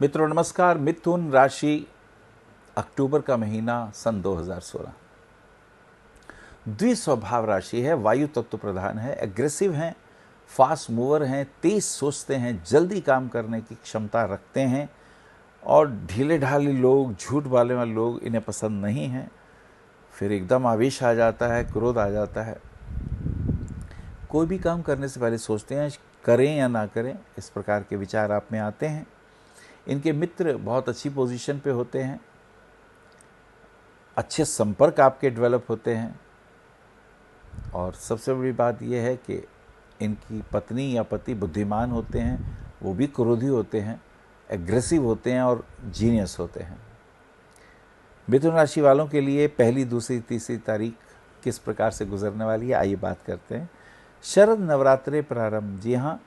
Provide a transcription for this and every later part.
मित्रों नमस्कार। मिथुन राशि, अक्टूबर का महीना सन 2016। द्विस्वभाव राशि है, वायु तत्व प्रधान है, एग्रेसिव हैं, फास्ट मूवर हैं, तेज सोचते हैं, जल्दी काम करने की क्षमता रखते हैं और ढीले ढाले लोग, झूठ बोलने वाले लोग इन्हें पसंद नहीं हैं। फिर एकदम आवेश आ जाता है, क्रोध आ जाता है। कोई भी काम करने से पहले सोचते हैं करें या ना करें, इस प्रकार के विचार आप में आते हैं। इनके मित्र बहुत अच्छी पोजीशन पे होते हैं, अच्छे संपर्क आपके डेवलप होते हैं और सबसे बड़ी बात यह है कि इनकी पत्नी या पति बुद्धिमान होते हैं, वो भी क्रोधी होते हैं, एग्रेसिव होते हैं और जीनियस होते हैं। मिथुन राशि वालों के लिए पहली, दूसरी, तीसरी तारीख किस प्रकार से गुजरने वाली है, आइए बात करते हैं। शरद नवरात्रे प्रारंभ। जी हाँ,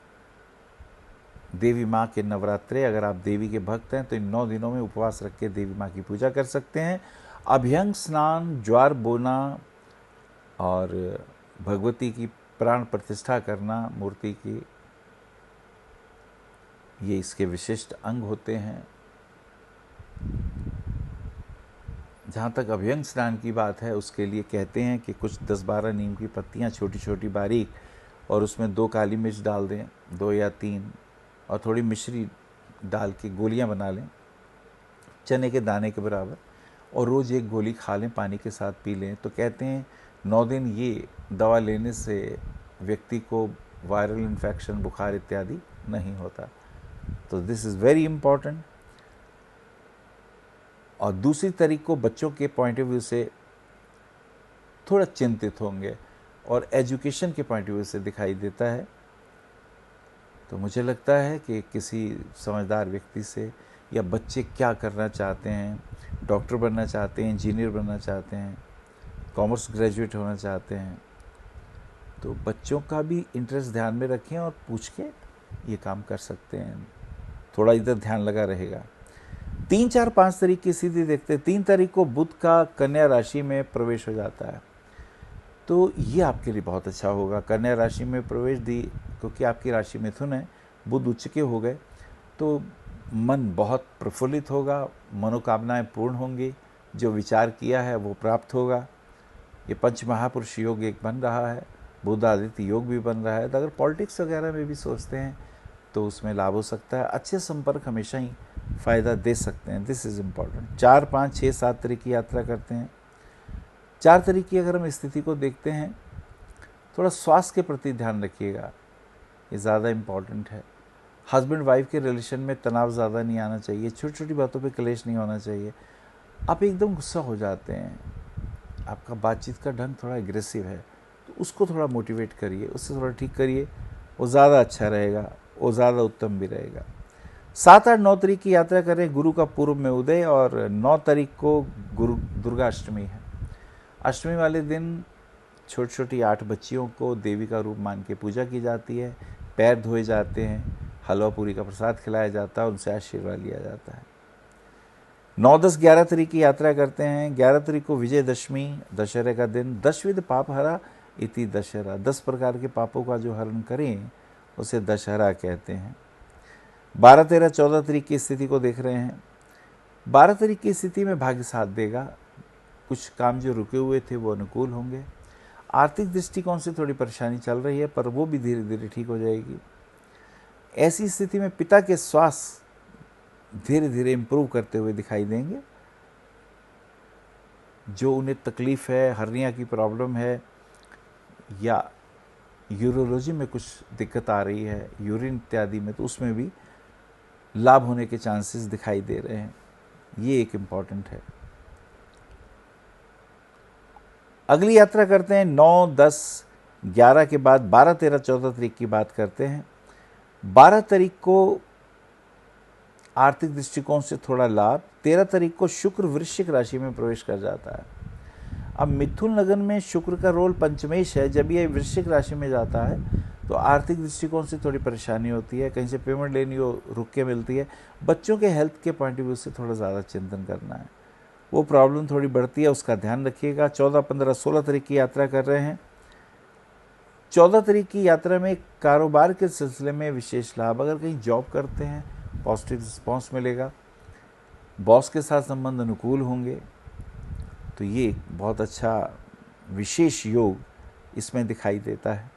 देवी माँ के नवरात्रे। अगर आप देवी के भक्त हैं तो इन 9 दिनों में उपवास रख के देवी माँ की पूजा कर सकते हैं। अभ्यंग स्नान, ज्वार बोना और भगवती की प्राण प्रतिष्ठा करना, मूर्ति की, ये इसके विशिष्ट अंग होते हैं। जहाँ तक अभ्यंग स्नान की बात है, उसके लिए कहते हैं कि कुछ 10-12 नीम की पत्तियाँ छोटी छोटी बारीक, और उसमें 2 काली मिर्च डाल दें, 2 या 3, और थोड़ी मिश्री डाल के गोलियाँ बना लें, चने के दाने के बराबर, और रोज़ 1 गोली खा लें, पानी के साथ पी लें। तो कहते हैं 9 दिन ये दवा लेने से व्यक्ति को वायरल इन्फेक्शन, बुखार इत्यादि नहीं होता। तो दिस इज़ वेरी इम्पॉर्टेंट। और दूसरी तारीख को बच्चों के पॉइंट ऑफ व्यू से थोड़ा चिंतित होंगे और एजुकेशन के पॉइंट ऑफ व्यू से दिखाई देता है। तो मुझे लगता है कि किसी समझदार व्यक्ति से, या बच्चे क्या करना चाहते हैं, डॉक्टर बनना चाहते हैं, इंजीनियर बनना चाहते हैं, कॉमर्स ग्रेजुएट होना चाहते हैं, तो बच्चों का भी इंटरेस्ट ध्यान में रखें और पूछ के ये काम कर सकते हैं। थोड़ा इधर ध्यान लगा रहेगा। 3, 4, 5 तारीख की स्थिति देखते हैं। 3 तारीख को बुध का कन्या राशि में प्रवेश हो जाता है, तो ये आपके लिए बहुत अच्छा होगा। कन्या राशि में प्रवेश दी क्योंकि आपकी राशि मिथुन है, बुध उच्च के हो गए, तो मन बहुत प्रफुल्लित होगा, मनोकामनाएं पूर्ण होंगी, जो विचार किया है वो प्राप्त होगा। ये पंच महापुरुष योग एक बन रहा है, बुध आदित्य योग भी बन रहा है। तो अगर पॉलिटिक्स वगैरह में भी सोचते हैं तो उसमें लाभ हो सकता है। अच्छे संपर्क हमेशा ही फ़ायदा दे सकते हैं, दिस इज़ इम्पॉर्टेंट। 4, 5, 6, 7 तारीख की यात्रा करते हैं। 4 तारीख की अगर हम स्थिति को देखते हैं, थोड़ा स्वास्थ्य के प्रति ध्यान रखिएगा, ये ज़्यादा इम्पॉर्टेंट है। हस्बैंड वाइफ के रिलेशन में तनाव ज़्यादा नहीं आना चाहिए, छोटी छोटी बातों पे क्लेश नहीं होना चाहिए। आप एकदम गुस्सा हो जाते हैं, आपका बातचीत का ढंग थोड़ा एग्रेसिव है, तो उसको थोड़ा मोटिवेट करिए, उससे थोड़ा ठीक करिए, वो ज़्यादा अच्छा रहेगा, वो ज़्यादा उत्तम भी रहेगा। 7, 8, 9 तारीख की यात्रा करें। गुरु का पूर्व में उदय, और 9 तारीख को गुरु दुर्गा अष्टमी है। अष्टमी वाले दिन छोटी छोटी 8 बच्चियों को देवी का रूप मान के पूजा की जाती है, पैर धोए जाते हैं, हलवा पूरी का प्रसाद खिलाया जाता है, उनसे आशीर्वाद लिया जाता है। 9, 10, 11 तारीख की यात्रा करते हैं। 11 तारीख को विजयदशमी, दशहरे का दिन। 10विध पाप हरा इति दशहरा। 10 प्रकार के पापों का जो हरण करें उसे दशहरा कहते हैं। 12, 13, 14 तारीख की स्थिति को देख रहे हैं। 12 तारीख की स्थिति में भाग्य साथ देगा, कुछ काम जो रुके हुए थे वो अनुकूल होंगे। आर्थिक दृष्टिकोण से थोड़ी परेशानी चल रही है, पर वो भी धीरे धीरे ठीक हो जाएगी। ऐसी स्थिति में पिता के स्वास्थ्य धीरे धीरे इम्प्रूव करते हुए दिखाई देंगे। जो उन्हें तकलीफ है, हर्निया की प्रॉब्लम है, या यूरोलॉजी में कुछ दिक्कत आ रही है, यूरिन इत्यादि में, तो उसमें भी लाभ होने के चांसेस दिखाई दे रहे हैं। ये एक इम्पॉर्टेंट है। अगली यात्रा करते हैं 9, 10, 11 के बाद 12, 13, 14 तारीख की बात करते हैं। 12 तारीख को आर्थिक दृष्टिकोण से थोड़ा लाभ। 13 तारीख को शुक्र वृश्चिक राशि में प्रवेश कर जाता है। अब मिथुन लगन में शुक्र का रोल पंचमेश है, जब ये वृश्चिक राशि में जाता है तो आर्थिक दृष्टिकोण से थोड़ी परेशानी होती है, कहीं से पेमेंट लेनी हो रुक के मिलती है। बच्चों के हेल्थ के पॉइंट ऑफ व्यू से थोड़ा ज़्यादा चिंतन करना है, वो प्रॉब्लम थोड़ी बढ़ती है, उसका ध्यान रखिएगा। 14, 15, 16 तारीख की यात्रा कर रहे हैं। 14 तारीख की यात्रा में कारोबार के सिलसिले में विशेष लाभ। अगर कहीं जॉब करते हैं पॉजिटिव रिस्पॉन्स मिलेगा, बॉस के साथ संबंध अनुकूल होंगे। तो ये एक बहुत अच्छा विशेष योग इसमें दिखाई देता है।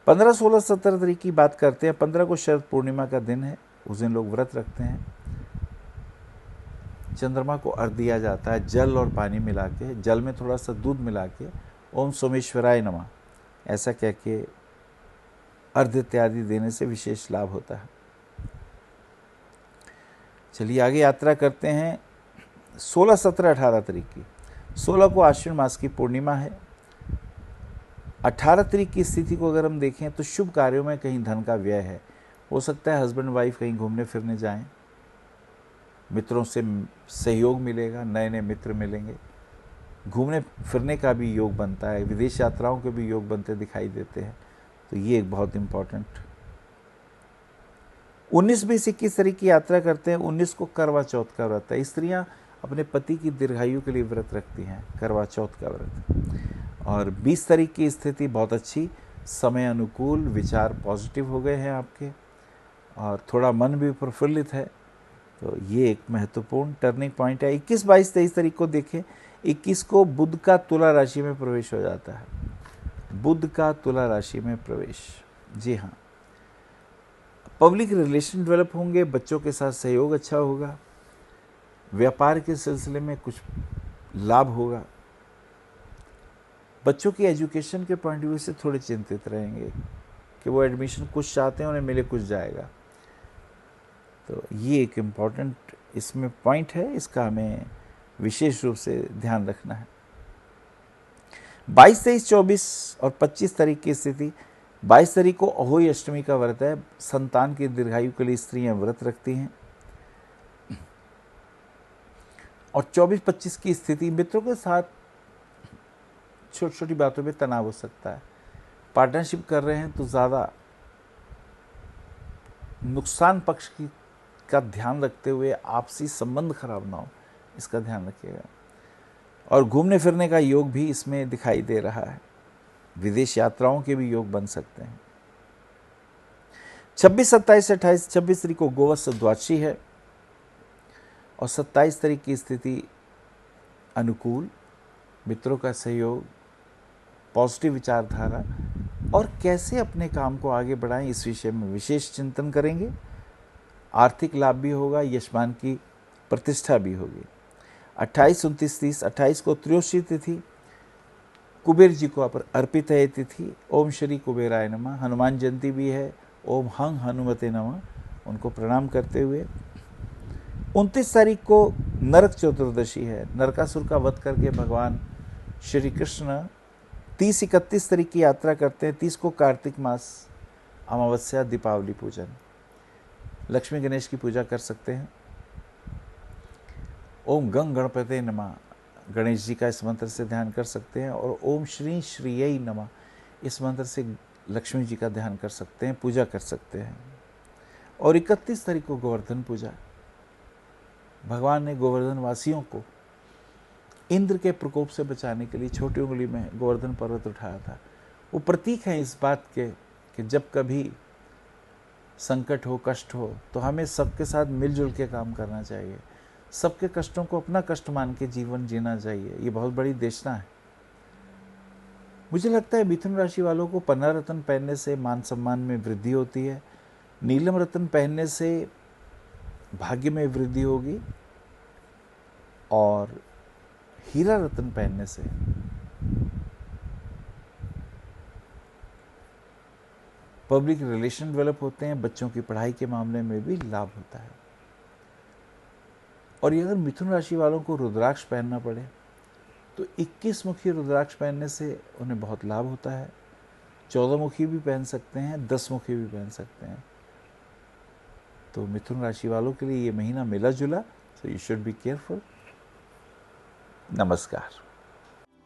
15, 16, 17 तारीख की बात करते हैं। 15 को शरद पूर्णिमा का दिन है, उस दिन लोग व्रत रखते हैं। चंद्रमा को अर्घ्य दिया जाता है जल और पानी मिला के, जल में थोड़ा सा दूध मिला के ओम सोमेश्वराय नमः ऐसा कह के अर्घ्य इत्यादि देने से विशेष लाभ होता है। चलिए आगे यात्रा करते हैं 16, 17, 18 तारीख की। 16 को आश्विन मास की पूर्णिमा है। 18 तारीख की स्थिति को अगर हम देखें तो शुभ कार्यों में कहीं धन का व्यय है। हो सकता है हस्बैंड वाइफ कहीं घूमने फिरने जाएं, मित्रों से सहयोग मिलेगा, नए नए मित्र मिलेंगे, घूमने फिरने का भी योग बनता है, विदेश यात्राओं के भी योग बनते दिखाई देते हैं। तो ये एक बहुत इम्पॉर्टेंट। 19, 20, 21 तारीख की यात्रा करते हैं। 19 को करवा चौथ का व्रत है। स्त्रियां अपने पति की दीर्घायु के लिए व्रत रखती हैं, करवा चौथ का व्रत। और 20 तारीख की स्थिति बहुत अच्छी, समय अनुकूल, विचार पॉजिटिव हो गए हैं आपके और थोड़ा मन भी प्रफुल्लित है। तो ये एक महत्वपूर्ण टर्निंग पॉइंट है। 21, 22, 23 तारीख को देखें। 21 को बुध का तुला राशि में प्रवेश हो जाता है। बुध का तुला राशि में प्रवेश, जी हाँ, पब्लिक रिलेशन डेवलप होंगे, बच्चों के साथ सहयोग अच्छा होगा, व्यापार के सिलसिले में कुछ लाभ होगा। बच्चों की एजुकेशन के पॉइंट ऑफ व्यू से थोड़े चिंतित रहेंगे कि वो एडमिशन कुछ चाहते हैं, उन्हें मिले कुछ जाएगा। तो ये एक इम्पॉर्टेंट इसमें पॉइंट है, इसका हमें विशेष रूप से ध्यान रखना है। 22, 23, 24 और 25 तारीख की स्थिति। 22 तारीख को अहोई अष्टमी का व्रत है। संतान की दीर्घायु के लिए स्त्रियां व्रत रखती हैं। और 24, 25 की स्थिति, मित्रों के साथ छोटी छोटी बातों में तनाव हो सकता है। पार्टनरशिप कर रहे हैं तो ज़्यादा नुकसान पक्ष का ध्यान रखते हुए आपसी संबंध खराब ना हो, इसका ध्यान रखिएगा। और घूमने फिरने का योग भी इसमें दिखाई दे रहा है, विदेश यात्राओं के भी योग बन सकते हैं। 26, 27, 28, 26 तारीख को गोवत्स द्वादशी है और 27 तारीख की स्थिति अनुकूल, मित्रों का सहयोग, पॉजिटिव विचारधारा और कैसे अपने काम को आगे बढ़ाएं इस विषय में विशेष चिंतन करेंगे। आर्थिक लाभ भी होगा, यशमान की प्रतिष्ठा भी होगी। 28, 29, 30, 28 को त्रयोदशी तिथि, कुबेर जी को अर्पित है तिथि। ओम श्री कुबेराय नमः। हनुमान जयंती भी है, ओम हंग हनुमते नमः, उनको प्रणाम करते हुए। 29 तारीख को नरक चतुर्दशी है, नरकासुर का वध करके भगवान श्री कृष्ण 30, 31 तारीख की यात्रा करते हैं। 30 को कार्तिक मास, अमावस्या, दीपावली पूजन, लक्ष्मी गणेश की पूजा कर सकते हैं। ओम गंग गणपते नमः, गणेश जी का इस मंत्र से ध्यान कर सकते हैं। और ओम श्री श्रीयै नमः, इस मंत्र से लक्ष्मी जी का ध्यान कर सकते हैं, पूजा कर सकते हैं। और 31 तारीख को गोवर्धन पूजा, भगवान ने गोवर्धन वासियों को इंद्र के प्रकोप से बचाने के लिए छोटी उंगली में गोवर्धन पर्वत उठाया था। वो प्रतीक है इस बात के कि जब कभी संकट हो, कष्ट हो, तो हमें सबके साथ मिलजुल के काम करना चाहिए, सबके कष्टों को अपना कष्ट मान के जीवन जीना चाहिए। ये बहुत बड़ी देशना है। मुझे लगता है मिथुन राशि वालों को 15 रत्न पहनने से मान सम्मान में वृद्धि होती है, नीलम रत्न पहनने से भाग्य में वृद्धि होगी और हीरा रत्न पहनने से पब्लिक रिलेशन डेवलप होते हैं, बच्चों की पढ़ाई के मामले में भी लाभ होता है। और अगर मिथुन राशि वालों को रुद्राक्ष पहनना पड़े तो 21 मुखी रुद्राक्ष पहनने से उन्हें बहुत लाभ होता है। 14 मुखी भी पहन सकते हैं, 10 मुखी भी पहन सकते हैं। तो मिथुन राशि वालों के लिए ये महीना मिला जुला, so you should be careful. नमस्कार।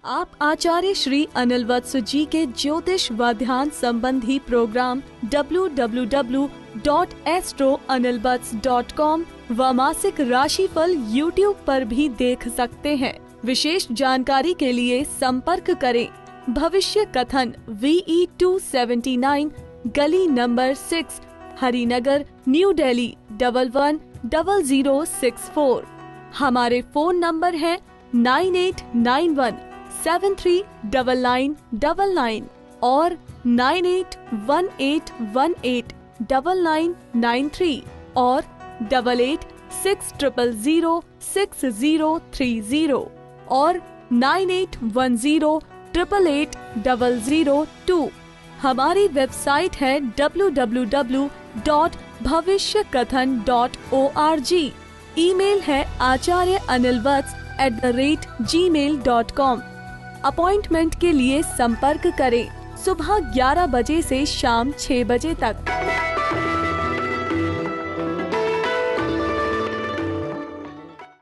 आप आचार्य श्री अनिल वत्स जी के ज्योतिष व ध्यान संबंधी प्रोग्राम www.astroanilvats.com व मासिक राशिफल YouTube पर भी देख सकते हैं। विशेष जानकारी के लिए संपर्क करें। भविष्य कथन VE 279 गली नंबर 6 हरिनगर, न्यू दिल्ली 110064। हमारे फोन नंबर है 9891739999 और 9818189993 और 8860006030 और 9810880002। हमारी वेबसाइट है www.bhavishyakathan.org। ईमेल है acharyaanilvats@gmail.com। अपॉइंटमेंट के लिए संपर्क करें सुबह 11 बजे से शाम 6 बजे तक।